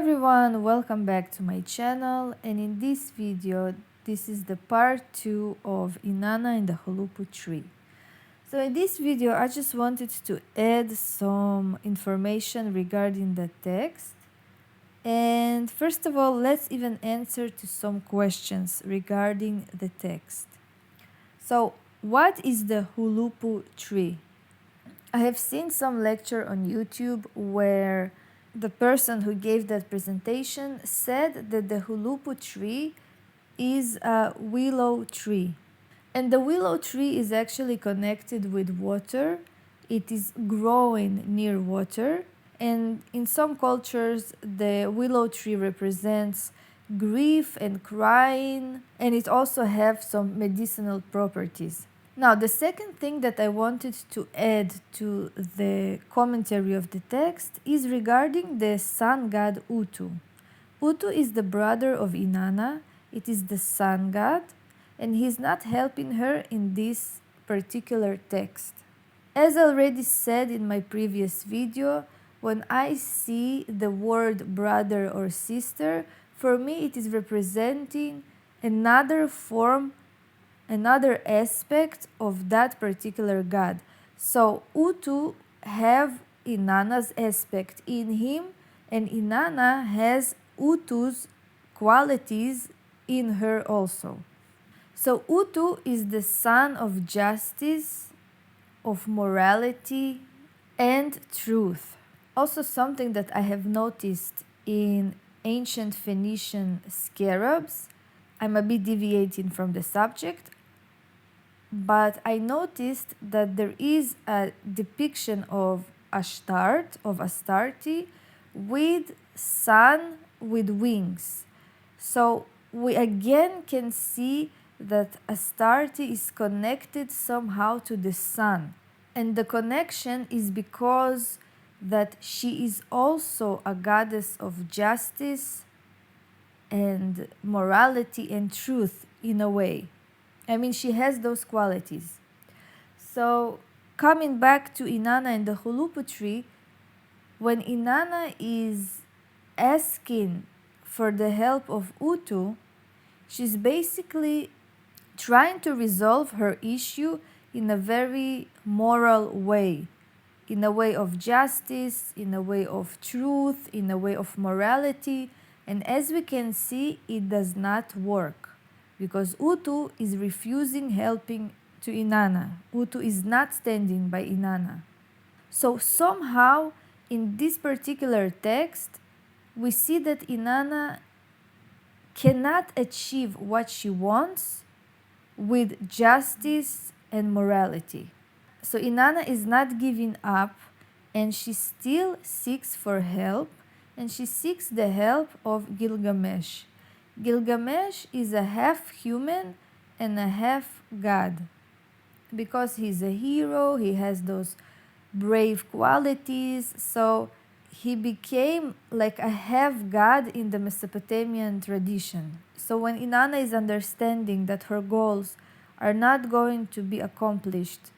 everyone, welcome back to my channel, and in this video this is the part 2 of Inanna and the Huluppu Tree. So in this video I just wanted to add some information regarding the text, and first of all let's even answer to some questions regarding the text. So what is the Huluppu Tree? I have seen some lecture on YouTube where the person who gave that presentation said that the Huluppu tree is a willow tree. And the willow tree is actually connected with water. It is growing near water. And in some cultures, the willow tree represents grief and crying, and it also has some medicinal properties. Now, the second thing that I wanted to add to the commentary of the text is regarding the sun god Utu. Utu is the brother of Inanna. It is the sun god, and he's not helping her in this particular text. As I already said in my previous video, when I see the word brother or sister, for me it is representing another form, another aspect of that particular god. So Utu have Inanna's aspect in him, and Inanna has Utu's qualities in her also. So Utu is the son of justice, of morality, and truth. Also something that I have noticed in ancient Phoenician scarabs, I'm a bit deviating from the subject, but I noticed that there is a depiction of Astarte, of Astarte, with sun with wings. So we again can see that Astarte is connected somehow to the sun. And the connection is because that she is also a goddess of justice and morality and truth in a way. I mean, she has those qualities. So coming back to Inanna and the Huluppu Tree, when Inanna is asking for the help of Utu, she's basically trying to resolve her issue in a very moral way, in a way of justice, in a way of truth, in a way of morality. And as we can see, it does not work, because Utu is refusing helping to Inanna. Utu is not standing by Inanna. So somehow in this particular text, we see that Inanna cannot achieve what she wants with justice and morality. So Inanna is not giving up, and she still seeks for help, and she seeks the help of Gilgamesh. Gilgamesh is a half human and a half god. Because he's a hero, he has those brave qualities, so he became like a half god in the Mesopotamian tradition. So when Inanna is understanding that her goals are not going to be accomplished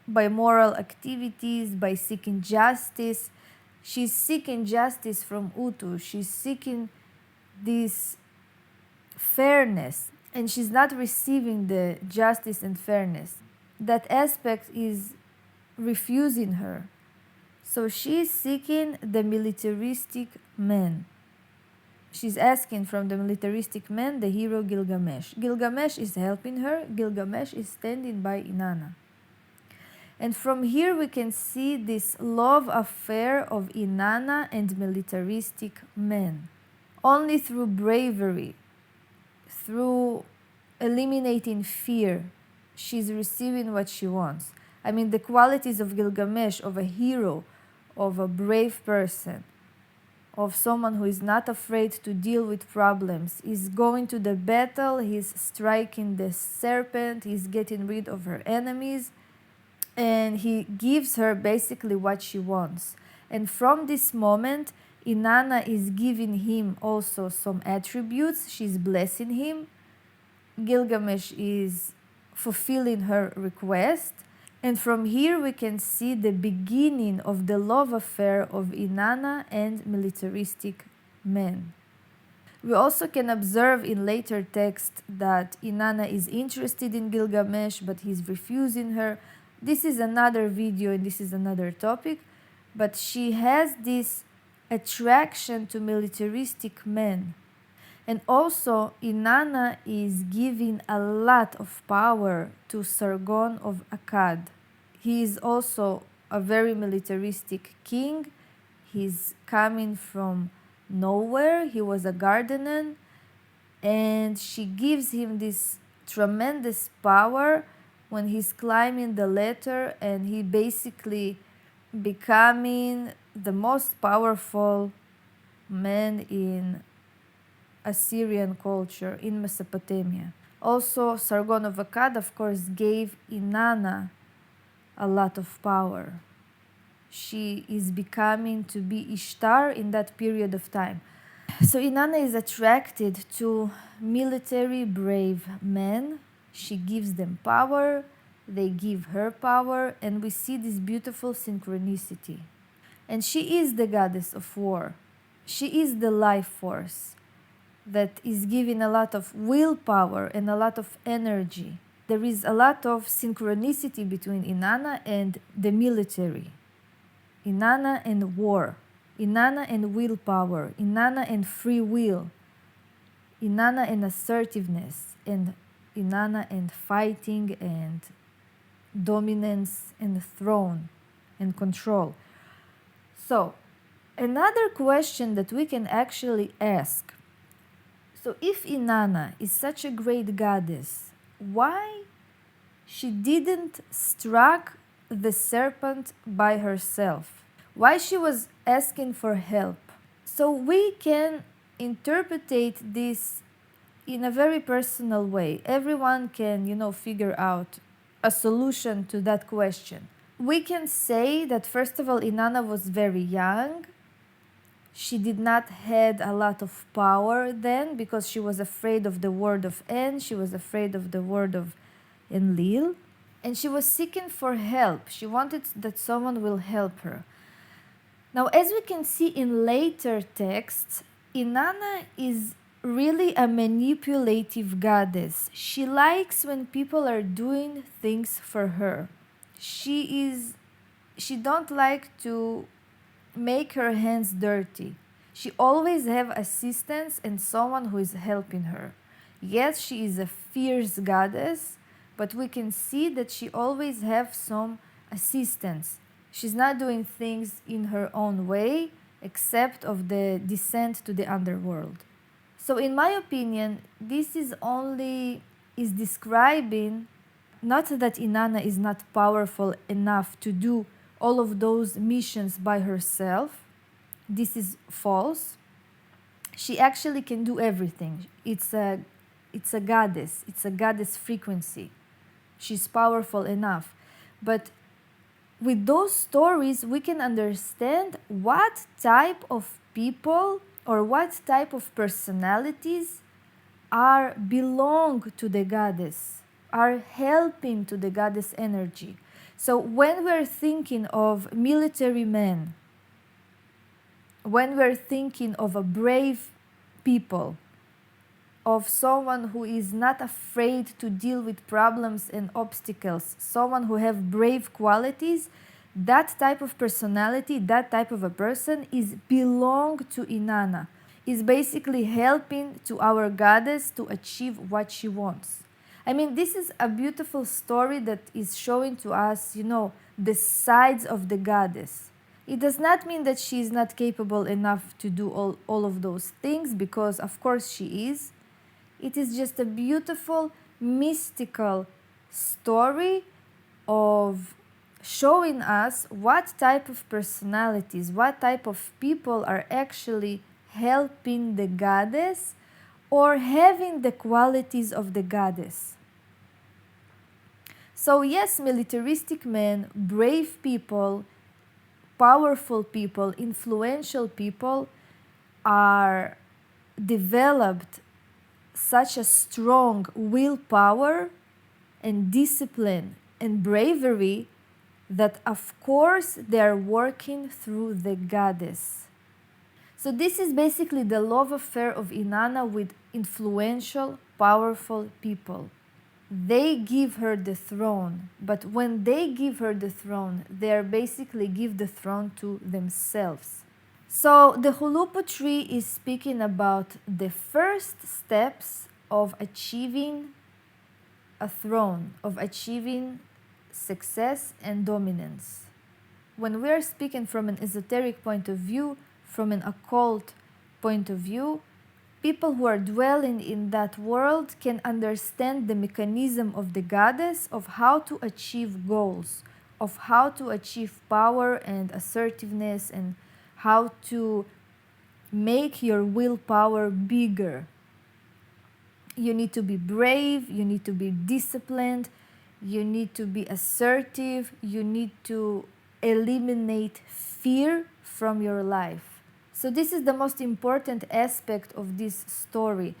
by moral activities, by seeking justice, she's seeking justice from Utu. She's seeking this fairness, and she's not receiving the justice and fairness. That aspect is refusing her. So she's seeking the militaristic man. She's asking from the militaristic man, the hero Gilgamesh. Gilgamesh is helping her. Gilgamesh is standing by Inanna. And from here we can see this love affair of Inanna and militaristic men. Only through bravery, through eliminating fear, she's receiving what she wants. I mean, the qualities of Gilgamesh, of a hero, of a brave person, of someone who is not afraid to deal with problems, is going to the battle, he's striking the serpent, he's getting rid of her enemies, and he gives her basically what she wants. And from this moment, Inanna is giving him also some attributes. She's blessing him. Gilgamesh is fulfilling her request. And from here we can see the beginning of the love affair of Inanna and militaristic men. We also can observe in later text that Inanna is interested in Gilgamesh, but he's refusing her. This is another video and this is another topic, but she has this attraction to militaristic men. And also, Inanna is giving a lot of power to Sargon of Akkad. He is also a very militaristic king. He's coming from nowhere. He was a gardener, and she gives him this tremendous power when he's climbing the ladder, and he basically becoming the most powerful man in Assyrian culture in Mesopotamia. Also, Sargon of Akkad, of course, gave Inanna a lot of power. She is becoming to be Ishtar in that period of time. So Inanna is attracted to military brave men. She gives them power, they give her power, and we see this beautiful synchronicity. And she is the goddess of war. She is the life force that is giving a lot of willpower and a lot of energy. There is a lot of synchronicity between Inanna and the military. Inanna and war. Inanna and willpower. Inanna and free will. Inanna and assertiveness. And Inanna and fighting and dominance and throne and control. So, another question that we can actually ask. So if Inanna is such a great goddess, why she didn't struck the serpent by herself? Why she was asking for help? So we can interpret this in a very personal way. Everyone can, figure out a solution to that question. We can say that first of all, Inanna was very young. She did not had a lot of power then because she was afraid of the word of En, she was afraid of the word of Enlil, and she was seeking for help. She wanted that someone will help her. Now, as we can see in later texts, Inanna is really a manipulative goddess. She likes when people are doing things for her. She don't like to make her hands dirty. She always have assistance and someone who is helping her. Yes, she is a fierce goddess, but we can see that she always have some assistance. She's not doing things in her own way, except of the descent to the underworld. So in my opinion, this is describing not that Inanna is not powerful enough to do all of those missions by herself. This is false. She actually can do everything. It's a goddess. It's a goddess frequency. She's powerful enough. But with those stories, we can understand what type of people or what type of personalities belong to the goddess, are helping to the goddess energy. So when we're thinking of military men, when we're thinking of a brave people, of someone who is not afraid to deal with problems and obstacles, someone who have brave qualities, that type of personality, that type of a person belong to Inanna, is basically helping to our goddess to achieve what she wants. I mean, this is a beautiful story that is showing to us, the sides of the goddess. It does not mean that she is not capable enough to do all of those things, because of course she is. It is just a beautiful, mystical story of showing us what type of personalities, what type of people are actually helping the goddess or having the qualities of the goddess. So yes, militaristic men, brave people, powerful people, influential people are developed such a strong willpower and discipline and bravery that of course they are working through the goddess. So this is basically the love affair of Inanna with influential, powerful people. They give her the throne, but when they give her the throne, they are basically give the throne to themselves. So the Huluppu Tree is speaking about the first steps of achieving a throne, of achieving success and dominance. When we are speaking from an esoteric point of view, from an occult point of view, people who are dwelling in that world can understand the mechanism of the goddess of how to achieve goals, of how to achieve power and assertiveness, and how to make your willpower bigger. You need to be brave, you need to be disciplined, you need to be assertive, you need to eliminate fear from your life. So this is the most important aspect of this story.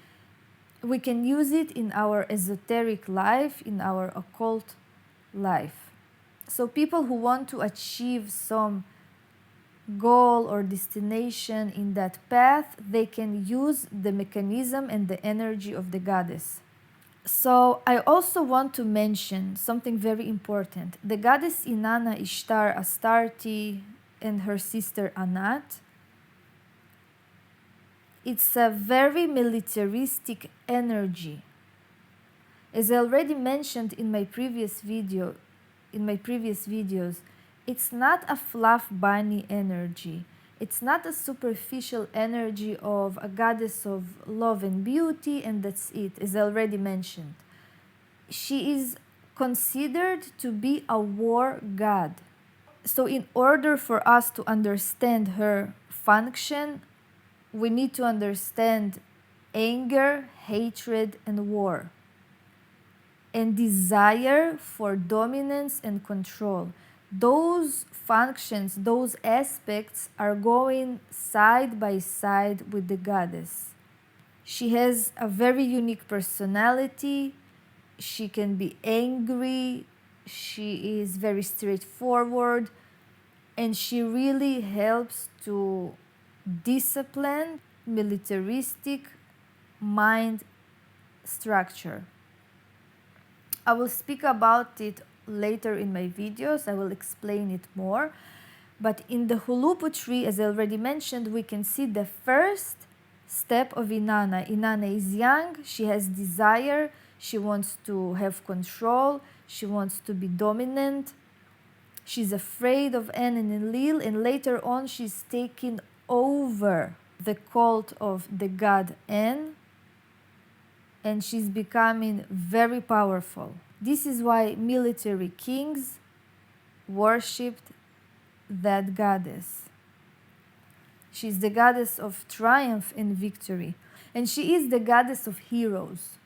We can use it in our esoteric life, in our occult life. So people who want to achieve some goal or destination in that path, they can use the mechanism and the energy of the goddess. So I also want to mention something very important. The goddess Inanna, Ishtar, Astarte, and her sister Anat, it's a very militaristic energy. As I already mentioned in my previous videos, it's not a fluff bunny energy. It's not a superficial energy of a goddess of love and beauty, and that's it, as I already mentioned. She is considered to be a war god. So in order for us to understand her function, we need to understand anger, hatred, and war, and desire for dominance and control. Those functions, those aspects are going side by side with the goddess. She has a very unique personality. She can be angry. She is very straightforward. And she really helps to discipline militaristic mind structure. I will speak about it later in my videos. I will explain it more. But in the Huluppu Tree, as I already mentioned, we can see the first step of Inanna. Inanna is young, she has desire, she wants to have control, she wants to be dominant. She's afraid of En and Enlil, and later on she's taking over the cult of the god En, and she's becoming very powerful. This is why military kings worshipped that goddess. She's the goddess of triumph and victory, and she is the goddess of heroes.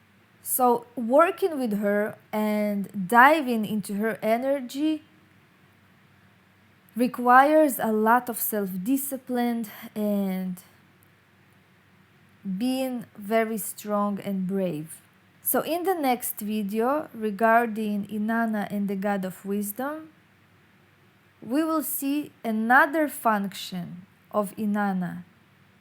So working with her and diving into her energy requires a lot of self-discipline and being very strong and brave. So in the next video regarding Inanna and the God of Wisdom, we will see another function of Inanna,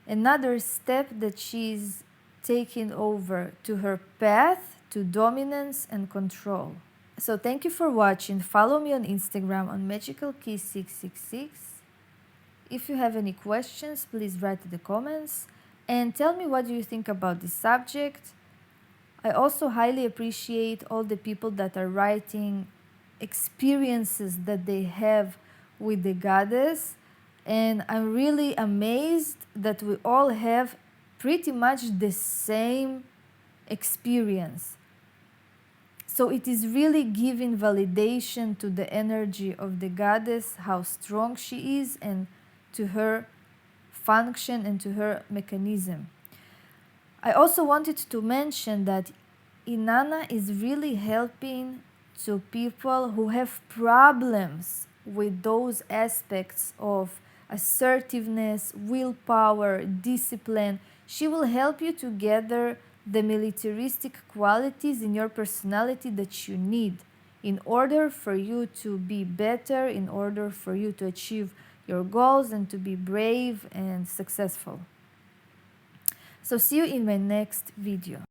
another step that she's taking over to her path to dominance and control. So thank you for watching. Follow me on Instagram on magicalkey666. If you have any questions, please write in the comments and tell me what you think about this subject. I also highly appreciate all the people that are writing experiences that they have with the goddess, and I'm really amazed that we all have pretty much the same experience. So it is really giving validation to the energy of the goddess, how strong she is, and to her function and to her mechanism. I also wanted to mention that Inanna is really helping to people who have problems with those aspects of assertiveness, willpower, discipline. She will help you to gather the militaristic qualities in your personality that you need in order for you to be better, in order for you to achieve your goals and to be brave and successful. So see you in my next video.